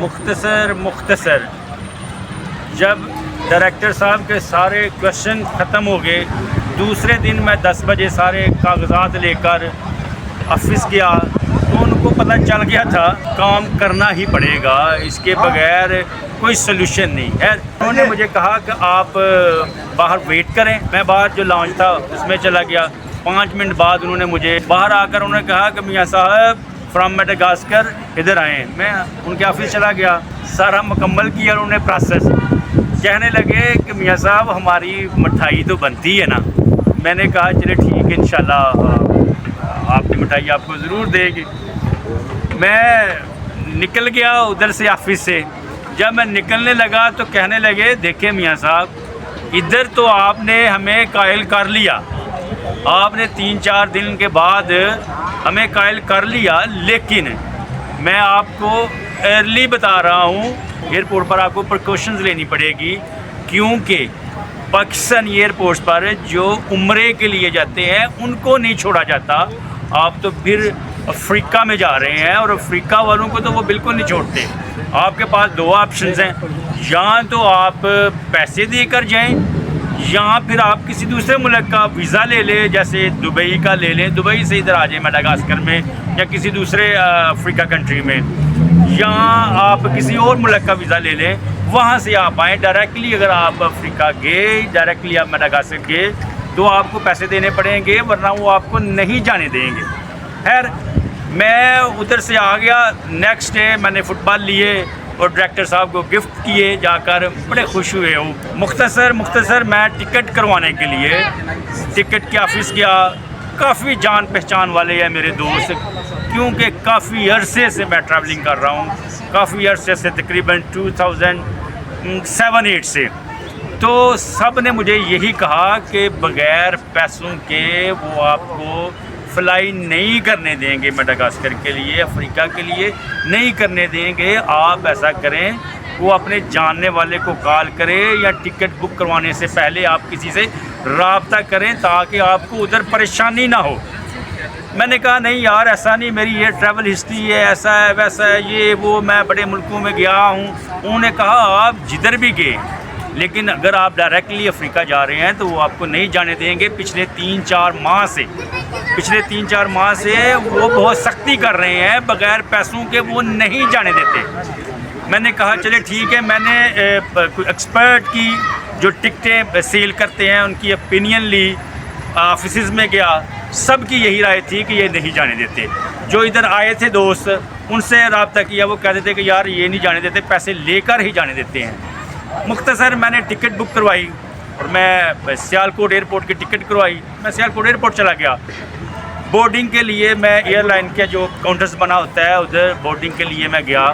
مختصر جب ڈائریکٹر صاحب کے سارے کوشچن ختم ہو گئے، دوسرے دن میں 10 بجے سارے کاغذات لے کر آفس گیا تو ان کو پتہ چل گیا تھا کام کرنا ہی پڑے گا، اس کے بغیر کوئی سلوشن نہیں ہے۔ انہوں نے مجھے کہا کہ آپ باہر ویٹ کریں، میں باہر جو لاؤنج تھا اس میں چلا گیا۔ 5 منٹ بعد انہوں نے مجھے باہر آ کر انہوں نے کہا کہ میاں صاحب فرام میڈاگاسکر ادھر آئیں۔ میں ان کے آفس چلا گیا، سارا مکمل کیا انہوں نے پروسیس۔ کہنے لگے کہ میاں صاحب ہماری مٹھائی تو بنتی ہے نا؟ میں نے کہا چلے ٹھیک ہے، انشاءاللہ آپ کی مٹھائی آپ کو ضرور دے گی۔ میں نکل گیا ادھر سے آفس سے۔ جب میں نکلنے لگا تو کہنے لگے دیکھیں میاں صاحب ادھر تو آپ نے ہمیں قائل کر لیا، آپ نے 3-4 دن کے بعد ہمیں قائل کر لیا، لیکن میں آپ کو ارلی بتا رہا ہوں ایئرپورٹ پر آپ کو پریکاشنز لینی پڑے گی، کیونکہ پاکستان ایئرپورٹس پر جو عمرے کے لیے جاتے ہیں ان کو نہیں چھوڑا جاتا۔ آپ تو پھر افریقہ میں جا رہے ہیں اور افریقہ والوں کو تو وہ بالکل نہیں چھوڑتے۔ آپ کے پاس 2 آپشنز ہیں، یا تو آپ پیسے دے کر جائیں یا پھر آپ کسی دوسرے ملک کا ویزا لے لیں، جیسے دبئی کا لے لیں، دبئی سے ادھر آ جائیں میڈاگاسکر میں یا کسی دوسرے افریقہ کنٹری میں، یا آپ کسی اور ملک کا ویزا لے لیں، وہاں سے آپ آئیں ڈائریکٹلی۔ اگر آپ افریقہ گئے ڈائریکٹلی آپ میڈاگاسکر گئے تو آپ کو پیسے دینے پڑیں گے، ورنہ وہ آپ کو نہیں جانے دیں گے۔ خیر میں ادھر سے آ گیا، نیکسٹ ڈے میں نے فٹ بال لیے اور ڈائریکٹر صاحب کو گفٹ کیے، جا کر بڑے خوش ہوئے ہوں۔ مختصر میں ٹکٹ کروانے کے لیے ٹکٹ کے آفس گیا۔ کافی جان پہچان والے ہیں میرے دوست، کیونکہ کافی عرصے سے میں ٹریولنگ کر رہا ہوں، کافی عرصے سے تقریباً 2007-8 سے۔ تو سب نے مجھے یہی کہا کہ بغیر پیسوں کے وہ آپ کو فلائی نہیں کرنے دیں گے، میڈاگاسکر کے لیے، افریقہ کے لیے نہیں کرنے دیں گے۔ آپ ایسا کریں، وہ اپنے جاننے والے کو کال کریں یا ٹکٹ بک کروانے سے پہلے آپ کسی سے رابطہ کریں تاکہ آپ کو ادھر پریشانی نہ ہو۔ میں نے کہا نہیں یار ایسا نہیں، میری یہ ٹریول ہسٹری ہے، ایسا ہے ویسا ہے، یہ وہ، میں بڑے ملکوں میں گیا ہوں۔ انہوں نے کہا آپ جدھر بھی گئے، لیکن اگر آپ ڈائریکٹلی افریقہ جا رہے ہیں تو وہ آپ کو نہیں جانے دیں گے۔ پچھلے 3-4 ماہ سے وہ بہت سختی کر رہے ہیں، بغیر پیسوں کے وہ نہیں جانے دیتے۔ میں نے کہا چلے ٹھیک ہے، میں نے ایکسپرٹ کی جو ٹکٹیں سیل کرتے ہیں ان کی اپینین لی، آفیسز میں گیا، سب کی یہی رائے تھی کہ یہ نہیں جانے دیتے۔ جو ادھر آئے تھے دوست ان سے رابطہ کیا، وہ کہتے تھے کہ یار یہ نہیں جانے دیتے، پیسے لے کر ہی جانے دیتے ہیں۔ مختصر میں نے ٹکٹ بک کروائی اور میں سیالکوٹ ایئرپورٹ کی ٹکٹ کروائی۔ میں سیالکوٹ ایئرپورٹ چلا گیا بورڈنگ کے لیے۔ میں ایئر لائن کے جو کاؤنٹرز بنا ہوتا ہے ادھر بورڈنگ کے لیے میں گیا،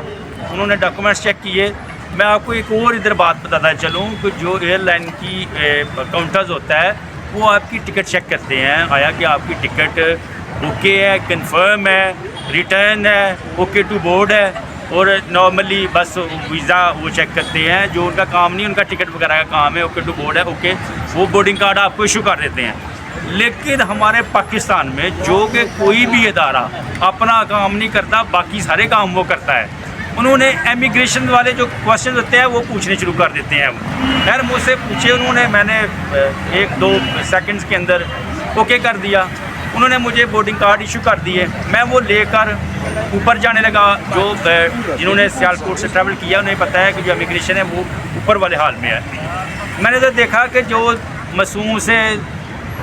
انہوں نے ڈاکومنٹس چیک کیے۔ میں آپ کو ایک اور ادھر بات بتاتا چلوں کہ جو ایئر لائن کی کاؤنٹرز ہوتا ہے وہ آپ کی ٹکٹ چیک کرتے ہیں، آیا کہ آپ کی ٹکٹ اوکے ہے، کنفرم ہے، ریٹرن ہے، اوکے ٹو بورڈ ہے، اور نارملی بس ویزا وہ چیک کرتے ہیں۔ جو ان کا کام نہیں، ان کا ٹکٹ وغیرہ کا کام ہے، اوکے ٹو بورڈ ہے، اوکے، وہ بورڈنگ کارڈ آپ کو ایشو کر دیتے ہیں۔ لیکن ہمارے پاکستان میں جو کہ کوئی بھی ادارہ اپنا کام نہیں کرتا، باقی سارے کام وہ کرتا ہے۔ انہوں نے امیگریشن والے جو کوشچن ہوتے ہیں وہ پوچھنے شروع کر دیتے ہیں۔ خیر مجھ سے پوچھے انہوں نے، میں نے 1-2 سیکنڈز کے اندر اوکے کر دیا۔ انہوں نے مجھے بورڈنگ کارڈ ایشو کر دیے۔ میں وہ لے کر اوپر جانے لگا۔ جو جنہوں نے سیالکوٹ سے ٹریول کیا انہیں پتہ ہے کہ جو امیگریشن ہے وہ اوپر والے حال میں ہے۔ میں نے تو دیکھا کہ جو معصوم سے،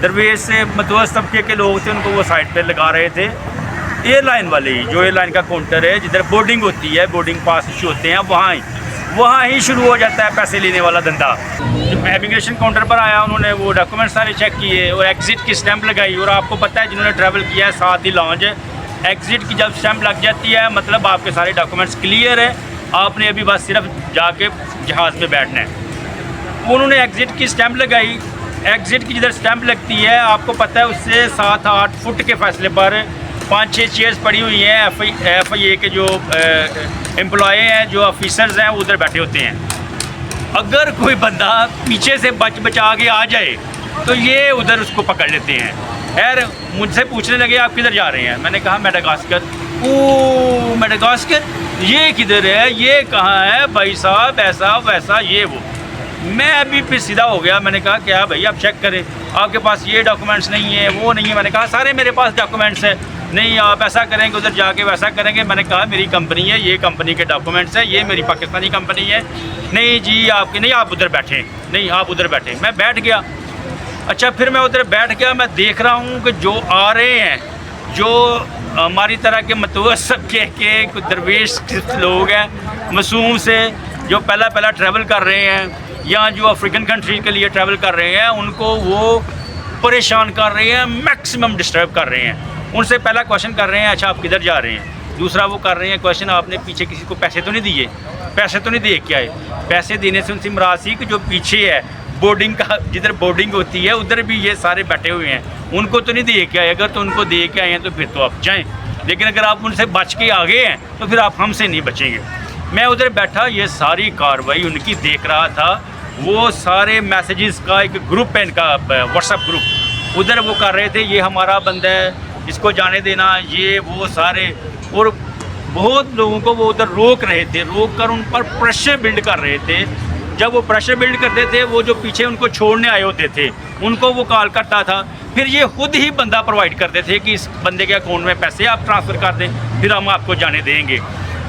درویش سے، متوسط طبقے کے لوگ تھے ان کو وہ سائڈ پہ لگا رہے تھے۔ ایئر لائن والے ہی، جو ایئر لائن کا کاؤنٹر ہے جدھر بورڈنگ ہوتی ہے، بورڈنگ پاس ایشو ہوتے ہیں، وہاں ہی شروع ہو جاتا ہے پیسے لینے والا دھندا۔ جب میں امیگریشن کاؤنٹر پر آیا انہوں نے وہ ڈاکومنٹ سارے چیک کیے اور ایگزٹ کی اسٹیمپ لگائی۔ اور آپ کو پتہ ہے جنہوں نے ٹریول کیا ہے ساتھ ہی لاؤنج ہے، ایگزٹ کی جب اسٹیمپ لگ جاتی ہے مطلب آپ کے سارے ڈاکومنٹس کلیئر ہیں، آپ نے ابھی بس صرف جا کے جہاز میں بیٹھنا ہے۔ انہوں نے ایگزٹ کی اسٹیمپ لگائی۔ ایگزٹ کی جدھر اسٹیمپ لگتی ہے آپ کو پتہ ہے اس سے 7-8 فٹ کے فاصلے پر 5-6 چیئرز پڑی ہوئی ہیں۔ ایف آئی اے کے جو امپلائی ہیں، جو آفیسرز ہیں، وہ ادھر بیٹھے ہوتے ہیں۔ اگر کوئی بندہ پیچھے سے بچا کے آ جائے تو یہ ادھر اس کو پکڑ لیتے ہیں۔ خیر مجھ سے پوچھنے لگے آپ کدھر جا رہے ہیں؟ میں نے کہا میڈاگاسکر۔ او میڈاگاسکر یہ کدھر ہے, یہ کہاں ہے بھائی صاحب, ایسا ویسا یہ وہ. میں ابھی پھر سیدھا ہو گیا, میں نے کہا کیا بھائی آپ چیک کریں, آپ کے پاس یہ ڈاکومنٹس نہیں ہیں وہ نہیں ہے. میں نے کہا سارے میرے پاس ڈاکومنٹس ہیں. نہیں آپ ایسا کریں گے, ادھر جا کے ویسا کریں گے. میں نے کہا میری کمپنی ہے, یہ کمپنی کے ڈاکومنٹس ہیں, یہ میری پاکستانی کمپنی ہے. نہیں جی آپ کے نہیں, آپ ادھر بیٹھیں, نہیں آپ ادھر بیٹھیں. میں بیٹھ گیا. اچھا پھر میں ادھر بیٹھ گیا, میں دیکھ رہا ہوں کہ جو آ رہے ہیں, جو ہماری طرح کے متوسط کے کچھ درویش لوگ ہیں معصوم سے, جو پہلا ٹریول کر رہے ہیں یا جو افریقن کنٹری کے لیے ٹریول کر رہے ہیں, ان کو وہ پریشان کر رہے ہیں, میکسیمم ڈسٹرب کر رہے ہیں. ان سے پہلا کویشچن کر رہے ہیں اچھا آپ کدھر جا رہے ہیں. دوسرا وہ کر رہے ہیں کویشچن آپ نے پیچھے کسی کو پیسے تو نہیں دیے, پیسے تو نہیں دے کے آئے. پیسے دینے سے ان سے مراد سی کہ جو پیچھے ہے بورڈنگ کا, جدھر بورڈنگ ہوتی ہے ادھر بھی یہ سارے بیٹھے ہوئے ہیں, ان کو تو نہیں دے کے آئے. اگر تو ان کو دے کے آئے ہیں تو پھر تو آپ جائیں, لیکن اگر آپ ان سے بچ کے آگے ہیں تو پھر آپ ہم سے نہیں بچیں گے. میں ادھر بیٹھا یہ ساری کاروائی ان کی دیکھ رہا تھا. وہ سارے میسیجز کا ایک گروپ ہے ان کا, واٹس ایپ گروپ, ادھر وہ کر رہے تھے یہ ہمارا بندہ ہے اس کو جانے دینا, یہ وہ سارے. اور بہت لوگوں کو وہ ادھر روک رہے تھے, روک کر ان پر پریشر بلڈ کر رہے تھے. جب وہ پریشر بلڈ کرتے تھے, وہ جو پیچھے ان کو چھوڑنے آئے ہوتے تھے ان کو وہ کال کرتا تھا. پھر یہ خود ہی بندہ پرووائڈ کرتے تھے کہ اس بندے کے اکاؤنٹ میں پیسے آپ ٹرانسفر کر دیں, پھر ہم آپ کو جانے دیں گے.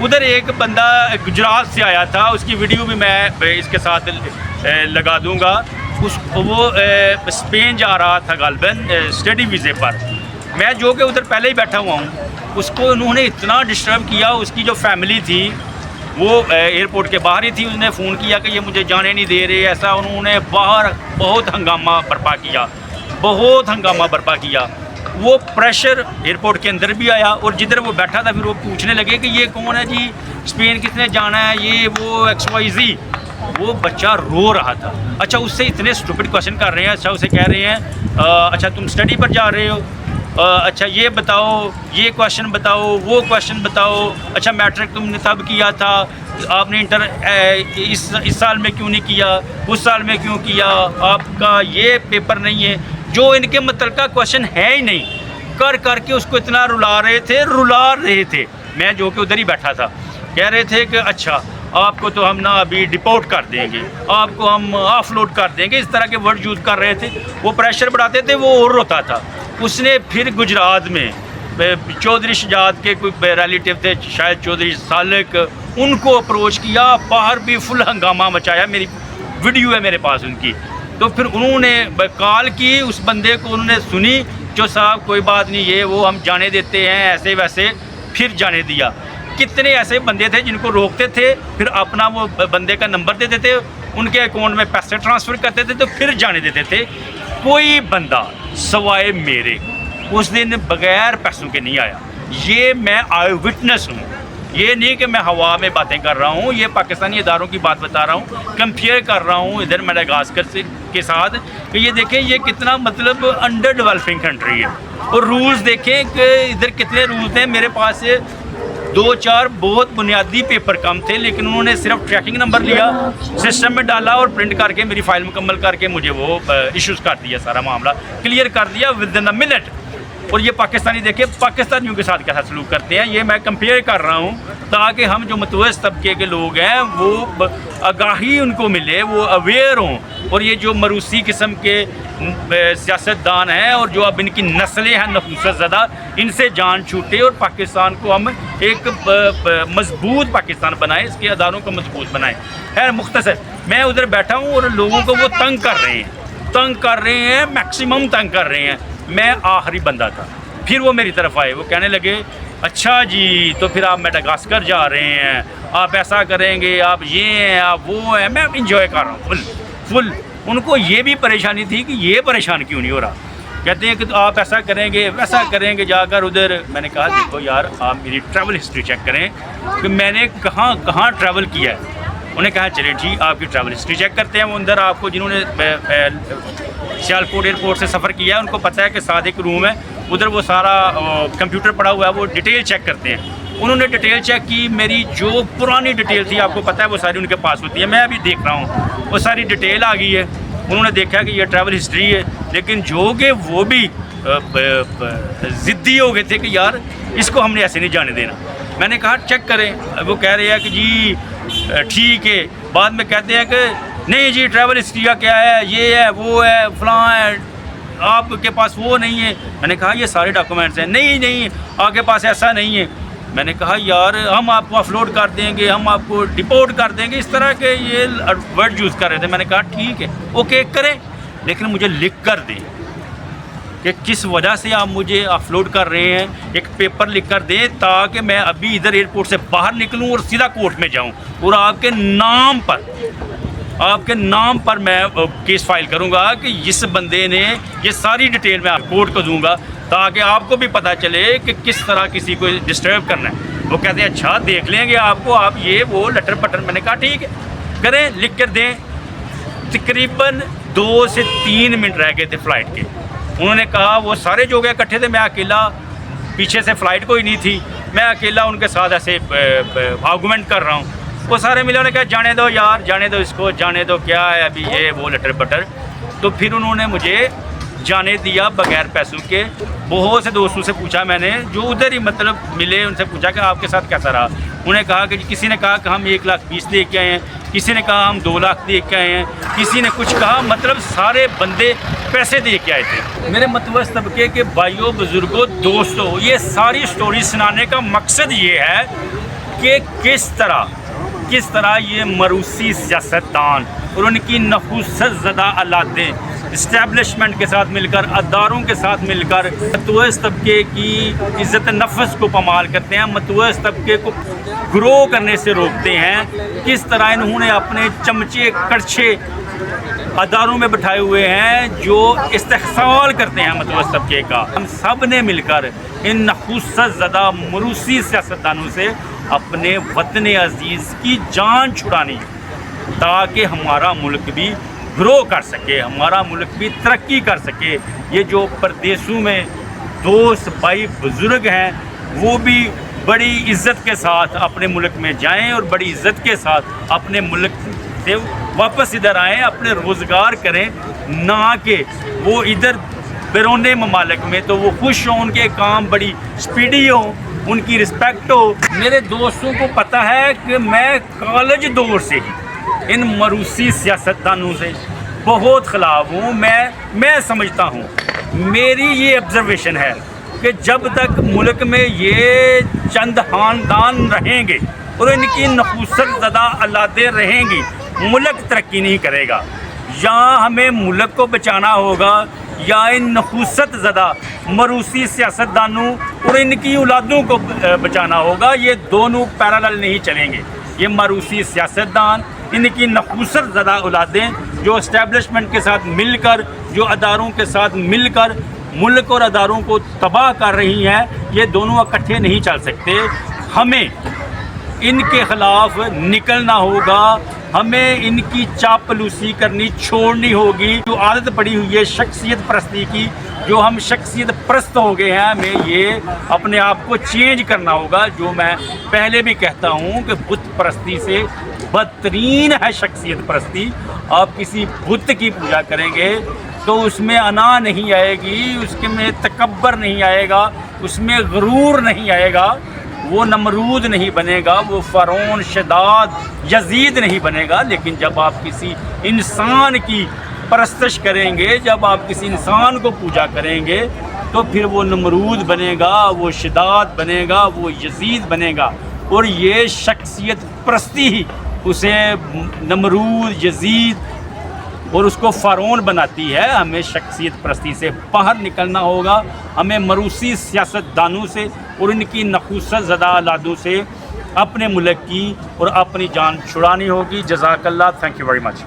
ادھر ایک بندہ گجرات سے آیا تھا, اس کی ویڈیو بھی میں اس کے ساتھ لگا دوں گا. وہ اسپین جا رہا تھا غالباً اسٹڈی ویزے پر. میں جو کہ ادھر پہلے ہی بیٹھا ہوا ہوں, اس کو انہوں نے اتنا ڈسٹرب کیا. اس کی جو فیملی تھی وہ ایئرپورٹ کے باہر ہی تھی, اس نے فون کیا کہ یہ مجھے جانے نہیں دے رہے ایسا. انہوں نے باہر بہت ہنگامہ برپا کیا, بہت ہنگامہ برپا کیا. وہ پریشر ایئرپورٹ کے اندر بھی آیا, اور جدھر وہ بیٹھا تھا پھر وہ پوچھنے لگے کہ یہ کون ہے جی, اسپین کس نے جانا ہے, یہ وہ XYZ. وہ بچہ رو رہا تھا. اچھا اس سے اتنے اسٹوپڈ کویشچن کر رہے ہیں. اچھا اسے کہہ رہے ہیں اچھا تم اسٹڈی پر جا رہے ہو, اچھا یہ بتاؤ, یہ کویشچن بتاؤ, وہ کویشچن بتاؤ. اچھا میٹرک تم نے تب کیا تھا, آپ نے انٹر اس سال میں کیوں نہیں کیا, اس سال میں کیوں کیا, آپ کا یہ پیپر نہیں ہے. جو ان کے متعلقہ کویشچن ہے ہی نہیں, کر کے اس کو اتنا رلا رہے تھے. میں جو کہ ادھر ہی بیٹھا تھا, کہہ رہے تھے کہ اچھا آپ کو تو ہم نا ابھی ڈپورٹ کر دیں گے, آپ کو ہم آف لوڈ کر دیں گے. اس طرح کے ورڈ یوز کر رہے تھے. وہ پریشر بڑھاتے تھے, وہ اور روتا تھا. اس نے پھر گجرات میں چودھری شجاعت کے کوئی ریلیٹیو تھے شاید چودھری سالک, ان کو اپروچ کیا, باہر بھی فل ہنگامہ مچایا. میری ویڈیو ہے میرے پاس ان کی. تو پھر انہوں نے کال کی, اس بندے کو انہوں نے سنی, جو صاحب کوئی بات نہیں یہ وہ ہم جانے دیتے ہیں ایسے ویسے, پھر جانے دیا. کتنے ایسے بندے تھے جن کو روکتے تھے, پھر اپنا وہ بندے کا نمبر دے دیتے, ان کے اکاؤنٹ میں پیسے ٹرانسفر کرتے تھے تو پھر جانے دیتے تھے. کوئی بندہ سوائے میرے اس دن بغیر پیسوں کے نہیں آیا. یہ میں آئی وٹنس ہوں, یہ نہیں کہ میں ہوا میں باتیں کر رہا ہوں. یہ پاکستانی اداروں کی بات بتا رہا ہوں, کمپیئر کر رہا ہوں ادھر میڈاگاسکر کے ساتھ, کہ یہ دیکھیں یہ کتنا مطلب انڈر ڈیولپنگ کنٹری ہے. اور رولز دیکھیں کہ ادھر کتنے رولز ہیں. میرے پاس 2-4 بہت بنیادی پیپر کم تھے, لیکن انہوں نے صرف ٹریکنگ نمبر لیا, سسٹم میں ڈالا اور پرنٹ کر کے میری فائل مکمل کر کے مجھے وہ ایشوز کر دیا, سارا معاملہ کلیئر کر دیا ود ان اے منٹ. اور یہ پاکستانی دیکھیں پاکستانیوں کے ساتھ کیسا سلوک کرتے ہیں. یہ میں کمپیئر کر رہا ہوں تاکہ ہم جو متوسط طبقے کے لوگ ہیں وہ آگاہی ان کو ملے, وہ اویئر ہوں. اور یہ جو مروسی قسم کے سیاستدان ہیں اور جو اب ان کی نسلیں ہیں نفوست زدہ, ان سے جان چھوٹے اور پاکستان کو ہم ایک مضبوط پاکستان بنائیں, اس کے اداروں کو مضبوط بنائیں. خیر مختصر میں ادھر بیٹھا ہوں اور لوگوں کو وہ تنگ کر رہے ہیں, میکسیمم تنگ کر رہے ہیں. میں آخری بندہ تھا. پھر وہ میری طرف آئے, وہ کہنے لگے اچھا جی تو پھر آپ میڈاگاسکر جا رہے ہیں, آپ ایسا کریں گے, آپ یہ ہیں, آپ وہ ہیں. میں انجوائے کر رہا ہوں فل. ان کو یہ بھی پریشانی تھی کہ یہ پریشان کیوں نہیں ہو رہا. کہتے ہیں کہ تو آپ ایسا کریں گے ویسا کریں گے جا کر ادھر. میں نے کہا دیکھو یار آپ میری ٹریول ہسٹری چیک کریں کہ میں نے کہاں کہاں ٹریول کیا ہے. انہوں نے کہا چلیں ٹھیک آپ کی ٹریول ہسٹری چیک کرتے ہیں. وہ اندر آپ کو جنہوں نے سیالکوٹ ایئرپورٹ سے سفر کیا ہے ان کو پتہ ہے کہ ساتھ ایک روم ہے, ادھر وہ سارا کمپیوٹر پڑا ہوا ہے, وہ ڈیٹیل چیک کرتے ہیں. انہوں نے ڈیٹیل چیک کی, میری جو پرانی ڈیٹیل تھی آپ کو پتہ ہے وہ ساری ان کے پاس ہوتی ہے, میں ابھی دیکھ رہا ہوں وہ ساری ڈیٹیل آ گئی ہے. انہوں نے دیکھا کہ یہ ٹریول ہسٹری ہے, لیکن جو کہ وہ بھی ضدی ہو گئے تھے کہ یار اس کو ہم نے ایسے نہیں جانے دینا. میں نے کہا چیک کریں. وہ کہہ رہے ہیں کہ جی ٹھیک ہے. بعد میں کہتے ہیں کہ نہیں جی ٹریول ہسٹری کا کیا ہے, یہ ہے وہ ہے فلاں ہے, آپ کے پاس وہ نہیں ہے. میں نے کہا یہ سارے ڈاکومنٹس ہیں. نہیں آپ کے پاس ایسا نہیں ہے. میں نے کہا یار ہم آپ کو اپلوڈ کر دیں گے, ہم آپ کو ڈپورٹ کر دیں گے, اس طرح کے یہ ورڈ یوز کر رہے تھے. میں نے کہا ٹھیک ہے اوکے کریں, لیکن مجھے لکھ کر دیں کہ کس وجہ سے آپ مجھے اپلوڈ کر رہے ہیں. ایک پیپر لکھ کر دیں تاکہ میں ابھی ادھر ایئرپورٹ سے باہر نکلوں اور سیدھا کورٹ میں جاؤں اور آپ کے نام پر میں کیس فائل کروں گا کہ اس بندے نے یہ ساری ڈیٹیل میں کورٹ کو دوں گا تاکہ آپ کو بھی پتہ چلے کہ کس طرح کسی کو ڈسٹرب کرنا ہے. وہ کہتے ہیں اچھا دیکھ لیں گے آپ کو, آپ یہ وہ لٹر پٹر. میں نے کہا ٹھیک ہے کریں, لکھ کر دیں. تقریباً 2 سے 3 منٹ رہ گئے تھے فلائٹ کے. انہوں نے کہا وہ سارے جو گئے اکٹھے تھے, میں اکیلا, پیچھے سے فلائٹ کوئی نہیں تھی, میں اکیلا ان کے ساتھ ایسے آرگومنٹ کر رہا ہوں. وہ سارے ملے, انہوں نے کہا جانے دو یار, جانے دو اس کو, جانے دو, کیا ہے ابھی یہ وہ لٹر پٹر. تو پھر انہوں نے مجھے جانے دیا بغیر پیسوں کے. بہت سے دوستوں سے پوچھا میں نے جو ادھر ہی مطلب ملے, ان سے پوچھا کہ آپ کے ساتھ کیسا رہا. انہوں نے کہا کہ کسی نے کہا کہ ہم 1,20,000 دے کے آئے ہیں, کسی نے کہا ہم 2 لاکھ دے کے آئے ہیں, کسی نے کچھ کہا. مطلب سارے بندے پیسے دے کے آئے تھے. میرے متوسط طبقے کے بھائیوں, بزرگوں, دوستوں, یہ ساری سٹوری سنانے کا مقصد یہ ہے کہ کس طرح یہ مروسی سیاستدان اور ان کی نحوست زدہ اولادیں اسٹیبلشمنٹ کے ساتھ مل کر, اداروں کے ساتھ مل کر متوسط طبقے کی عزت نفس کو پامال کرتے ہیں, متوسط طبقے کو گرو کرنے سے روکتے ہیں. کس طرح انہوں نے اپنے چمچے کڑچھے اداروں میں بٹھائے ہوئے ہیں جو استحصال کرتے ہیں متوسط طبقے کا. ہم سب نے مل کر ان نحوست زدہ مروسی سیاستدانوں سے اپنے وطن عزیز کی جان چھڑانی تاکہ ہمارا ملک بھی گرو کر سکے, ہمارا ملک بھی ترقی کر سکے. یہ جو پردیسوں میں دوست بھائی بزرگ ہیں وہ بھی بڑی عزت کے ساتھ اپنے ملک میں جائیں اور بڑی عزت کے ساتھ اپنے ملک سے واپس ادھر آئیں, اپنے روزگار کریں, نہ کہ وہ ادھر بیرون ممالک میں تو وہ خوش ہوں, ان کے کام بڑی سپیڈی ہوں, ان کی رسپیکٹ ہو. میرے دوستوں کو پتہ ہے کہ میں کالج دور سے ہی ان مروسی سیاستدانوں سے بہت خلاف ہوں. میں سمجھتا ہوں, میری یہ آبزرویشن ہے کہ جب تک ملک میں یہ چند خاندان رہیں گے اور ان کی نحوست زدہ اولادیں رہیں گی, ملک ترقی نہیں کرے گا. یا ہمیں ملک کو بچانا ہوگا یا ان نحوست زدہ مروسی سیاستدانوں اور ان کی اولادوں کو بچانا ہوگا. یہ دونوں پیرالل نہیں چلیں گے. یہ مروسی سیاستدان, ان کی نحوست زدہ اولادیں جو اسٹیبلشمنٹ کے ساتھ مل کر, جو اداروں کے ساتھ مل کر ملک اور اداروں کو تباہ کر رہی ہیں, یہ دونوں اکٹھے نہیں چل سکتے. ہمیں ان کے خلاف نکلنا ہوگا, ہمیں ان کی چاپلوسی کرنی چھوڑنی ہوگی. جو عادت پڑی ہوئی ہے شخصیت پرستی کی, جو ہم شخصیت پرست ہو گئے ہیں, ہمیں یہ اپنے آپ کو چینج کرنا ہوگا. جو میں پہلے بھی کہتا ہوں کہ بت پرستی سے بدترین ہے شخصیت پرستی. آپ کسی بت کی پوجا کریں گے تو اس میں انا نہیں آئے گی, اس کے میں تکبر نہیں آئے گا, اس میں غرور نہیں آئے گا, وہ نمرود نہیں بنے گا, وہ فرعون, شداد, یزید نہیں بنے گا. لیکن جب آپ کسی انسان کی پرستش کریں گے, جب آپ کسی انسان کو پوجا کریں گے تو پھر وہ نمرود بنے گا, وہ شداد بنے گا, وہ یزید بنے گا. اور یہ شخصیت پرستی ہی اسے نمرود, یزید اور اس کو فرعون بناتی ہے. ہمیں شخصیت پرستی سے باہر نکلنا ہوگا. ہمیں مروسی سیاستدانوں سے اور ان کی نحوست زدہ اولادوں سے اپنے ملک کی اور اپنی جان چھڑانی ہوگی. جزاک اللہ. Thank you very much.